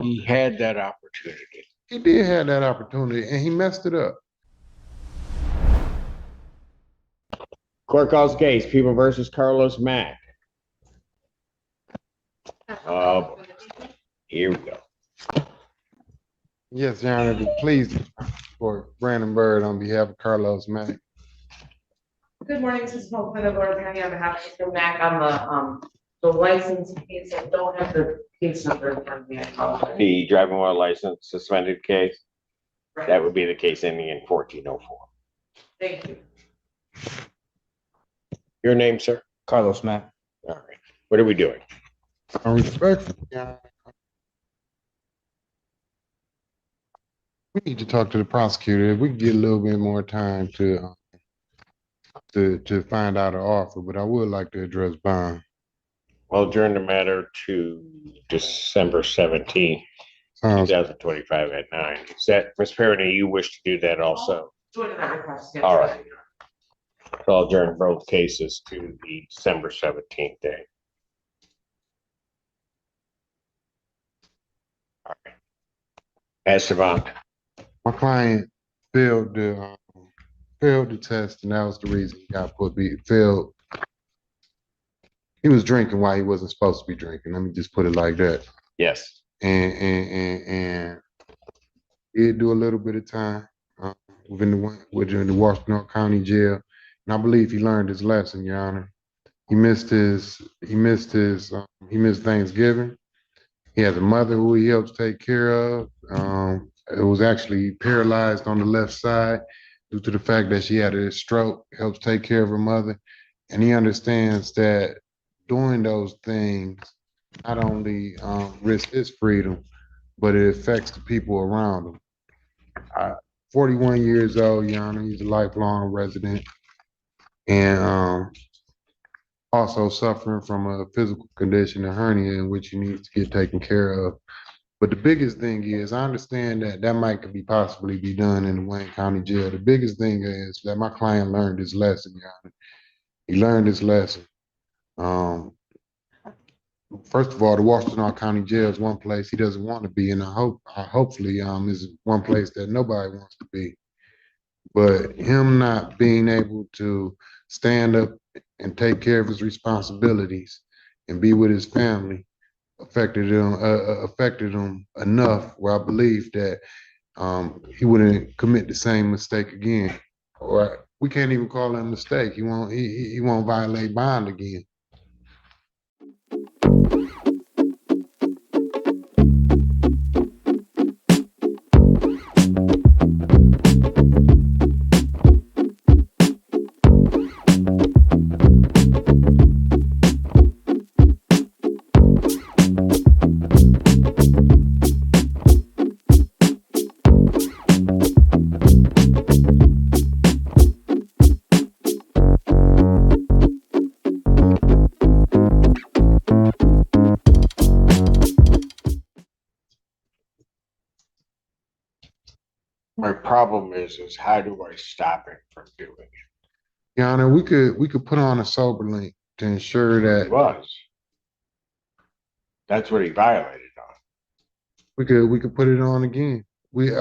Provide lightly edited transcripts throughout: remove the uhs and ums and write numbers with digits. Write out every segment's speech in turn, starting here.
He had that opportunity. He did have that opportunity, and he messed it up. Court calls case, People versus Carlos Mack. Here we go. Yes, Your Honor, please for Brandon Bird on behalf of Carlos Mack. Good morning, this is Paul Quinn of Orange County on behalf of Mr. Mack on the license case. I don't have the case number in front of me. I apologize. The driving while license suspended case. Right. That would be the case ending in 1404. Thank you. Your name, sir? Carlos Mack. All right. What are we doing? Respectfully, Your Honor, we need to talk to the prosecutor. If we could get a little bit more time to find out an offer, but I would like to address bond. I'll adjourn the matter to December 17th, Sounds 2025 at 9. Is that, Ms. Parody, you wish to do that also? Join that request. Yes. All right. So I'll adjourn both cases to the December 17th day. All right. Esteban. my client failed the test, and that was the reason he got failed. He was drinking while he wasn't supposed to be drinking. Let me just put it like that. Yes. And he did do a little bit of time within the Washington County Jail, and I believe he learned his lesson, Your Honor. He missed Thanksgiving. He has a mother who he helps take care of. It was actually paralyzed on the left side due to the fact that she had a stroke, helps take care of her mother. And he understands that doing those things not only risks his freedom, but it affects the people around him. 41 years old, Your Honor, he's a lifelong resident, and also suffering from a physical condition, a hernia, in which he needs to get taken care of. But the biggest thing is, I understand that might could possibly be done in the Wayne County Jail. The biggest thing is that my client learned his lesson, Your Honor. He learned his lesson. First of all, the Washington County Jail is one place he doesn't want to be, and hopefully is one place that nobody wants to be. But him not being able to stand up and take care of his responsibilities and be with his family affected him enough where I believe that he wouldn't commit the same mistake again. Or we can't even call it a mistake. He won't violate bond again. My problem is how do I stop him from doing it? Your Honor, we could put on a sober link to ensure He that was. That's what he violated on. we could put it on again. We're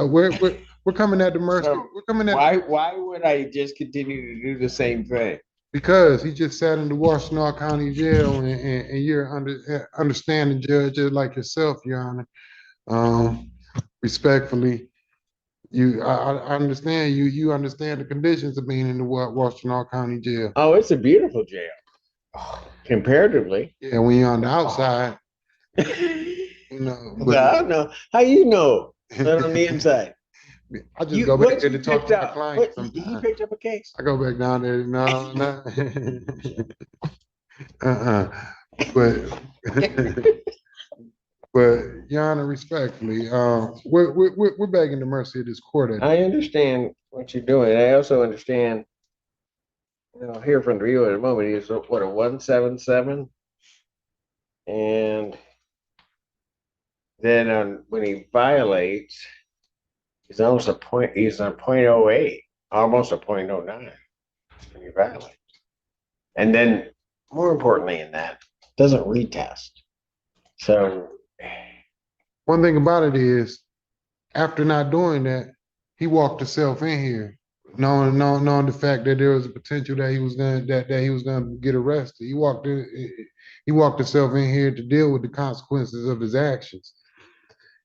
coming at the mercy. So We're coming at why would I just continue to do the same thing? because he just sat in the Washington County Jail, and you're understanding judges like yourself, Your Honor. Respectfully, I understand you understand the conditions of being in the Washington County Jail. Oh, it's a beautiful jail. Comparatively. Yeah, when you're on the outside, I don't know. How you know? Not on the inside. I just go back there to talk to my He client sometimes. picked up a case. I go back down there. No. But Your Honor, respectfully, we're begging the mercy of this court. I understand what you're doing. I also understand, here from the view at the moment, he's what, a 177? And then when he violates, he's almost he's a 0.08, almost a 0.09 when he violates. And then more importantly in that, doesn't retest. So one thing about it is, after not doing that, he walked himself in here, knowing the fact that there was a potential that he was gonna get arrested. He walked himself in here to deal with the consequences of his actions.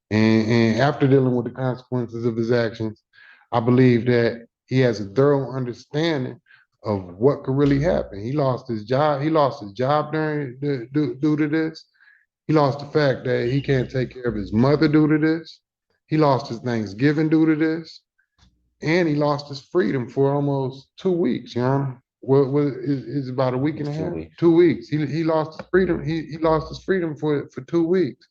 And after dealing with the consequences of his actions, I believe that he has a thorough understanding of what could really happen. He lost his job. He lost his job due to this. He lost the fact that he can't take care of his mother due to this. He lost his Thanksgiving due to this. And he lost his freedom for almost 2 weeks, you know. What is about a week and a half? 2 weeks. 2 weeks. He lost his freedom. He lost his freedom for 2 weeks.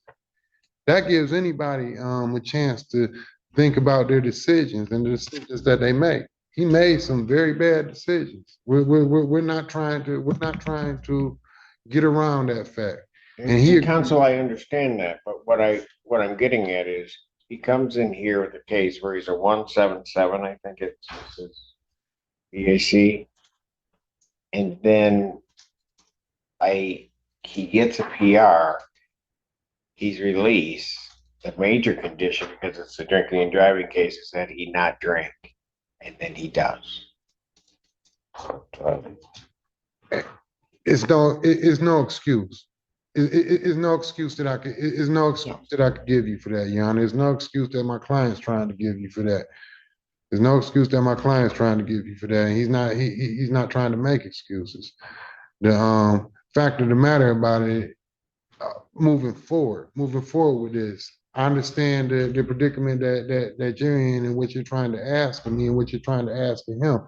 That gives anybody a chance to think about their decisions and the decisions that they make. He made some very bad decisions. We're not trying to get around that fact. And he, counsel, I understand that, but what I'm getting at is he comes in here with a case where he's a 177, I think it's BAC, and then he gets a PR. He's released. The major condition, because it's a drinking and driving case, is that he not drink, and then he does. It's no excuse. It's no excuse that I could give you for that, Your Honor. There's no excuse that my client's trying to give you for that. There's no excuse that my client's trying to give you for that. And he's not trying to make excuses. The fact of the matter about it, moving forward with this, I understand the predicament that you're in and what you're trying to ask of me and what you're trying to ask of him.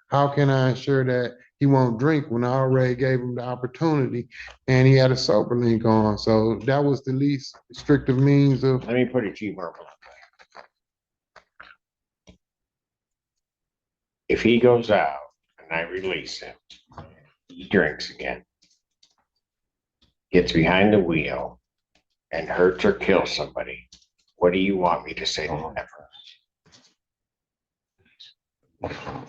How can I ensure that he won't drink when I already gave him the opportunity and he had a sober link on? So that was the least restrictive means of. Let me put it to you more bluntly. If he goes out and I release him, he drinks again, gets behind the wheel, and hurts or kills somebody, what do you want me to say to that person?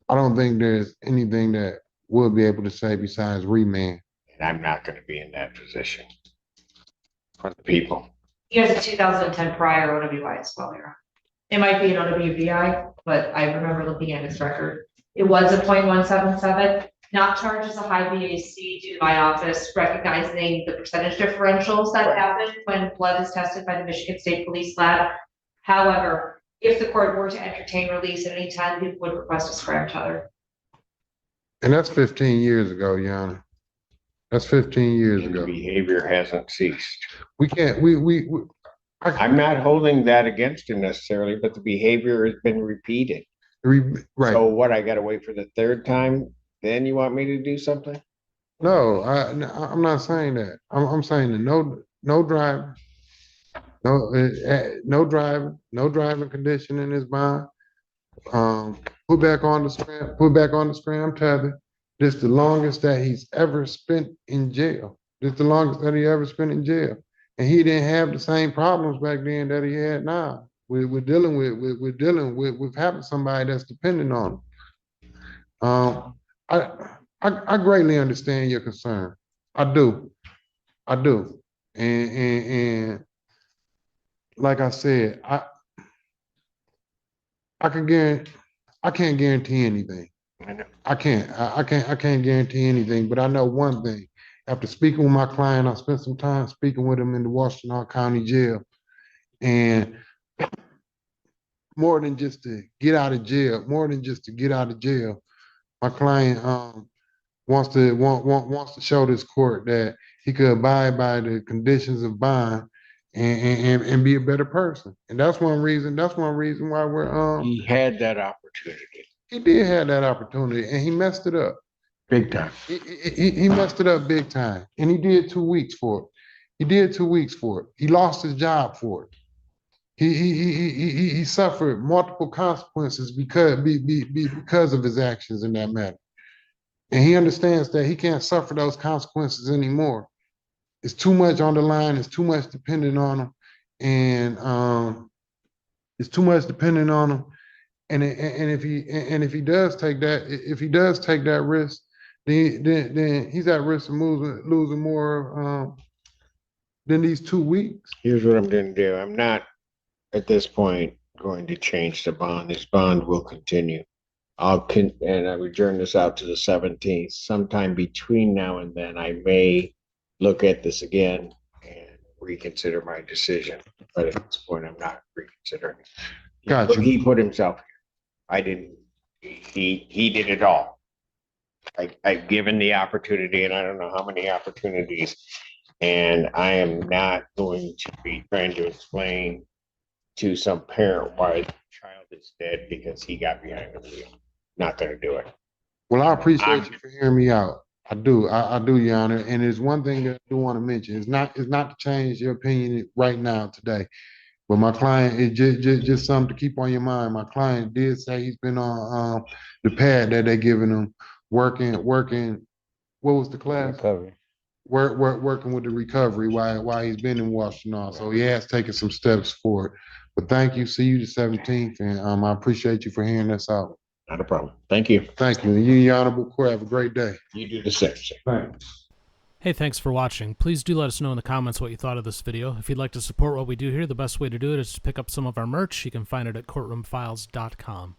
I don't think there's anything that we'll be able to say besides remand. And I'm not going to be in that position for the people. He has a 2010 prior OWI as well here. It might be an OWBI, but I remember looking at his record. It was a .177, not charged as a high BAC due to my office recognizing the percentage differentials that happen when blood is tested by the Michigan State Police Lab. However, if the court were to entertain release at any time, people would request a scram tether. And that's 15 years ago, Your Honor. That's 15 years And ago. the behavior hasn't ceased. We can't, I'm not holding that against him necessarily, but the behavior has been repeated. Right. So what, I got to wait for the third time? Then you want me to do something? No, I'm not saying that. I'm saying that no driving, no driving condition in his bond. Put back on the scram tether. This is the longest that he's ever spent in jail. This is the longest that he ever spent in jail. And he didn't have the same problems back then that he had now. We're dealing with having somebody that's dependent on him. I greatly understand your concern. I do. And like I said, I can't guarantee anything. I know. I can't guarantee anything, but I know one thing. After speaking with my client, I spent some time speaking with him in the Washington County Jail. And more than just to get out of jail, my client wants to show this court that he could abide by the conditions of bond and be a better person. And that's one reason why we're He had that opportunity. he did have that opportunity and he messed it up. Big time. He messed it up big time. And he did 2 weeks for it. He lost his job for it. He suffered multiple consequences because of his actions in that matter. And he understands that he can't suffer those consequences anymore. It's too much on the line, it's too much dependent on him. And it's too much dependent on him. And if he does take that risk, then he's at risk of losing more than these 2 weeks? Here's what I'm gonna do. I'm not at this point going to change the bond. This bond will continue. And I would adjourn this out to the 17th. Sometime between now and then, I may look at this again and reconsider my decision. But at this point, I'm not reconsidering. Gotcha. He put himself here. I didn't. He did it all. I've given the opportunity, and I don't know how many opportunities, and I am not going to be trying to explain to some parent why the child is dead because he got behind the wheel. Not gonna do it. Well, I appreciate you for hearing me out. I do, Your Honor. And there's one thing that I do want to mention. It's not to change your opinion right now today. But my client, it just something to keep on your mind. My client did say he's been on the pad that they're giving him, working. What was the class? Recovery. Working with the recovery while he's been in Washington. So he has taken some steps forward. But thank you. See you the 17th, and I appreciate you for hearing us out. Not a problem. Thank you. Thank you. And you, Your Honorable Court, have a great day. You do the same. Thanks. Hey, thanks for watching. Please do let us know in the comments what you thought of this video. If you'd like to support what we do here, the best way to do it is to pick up some of our merch. You can find it at courtroomfiles.com.